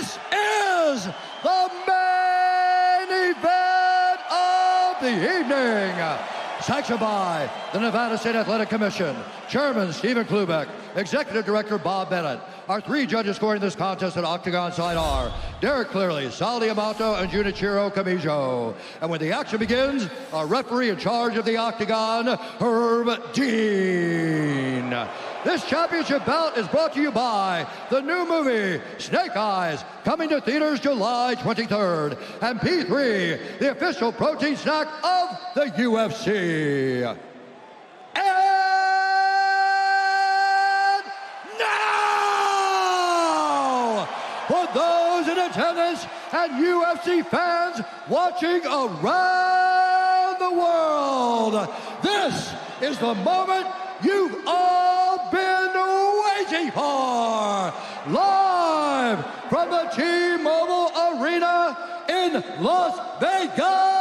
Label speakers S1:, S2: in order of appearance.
S1: This is the main event of the evening. Sanctioned by the Nevada State Athletic Commission, Chairman Stephen Klubeck, Executive Director Bob Bennett. Our three judges scoring this contest at Octagon side are Derek Clearly, Sal Diamato, and Junichiro Kamijo. And when the action begins, our referee in charge of the Octagon, Herb Dean. This championship bout is brought to you by the new movie, Snake Eyes, coming to theaters July 23rd, and P3, the official protein snack of the UFC. And now, for those in attendance and UFC fans watching around the world, this is the moment you've all been waiting for. Live from the T-Mobile Arena in Las Vegas.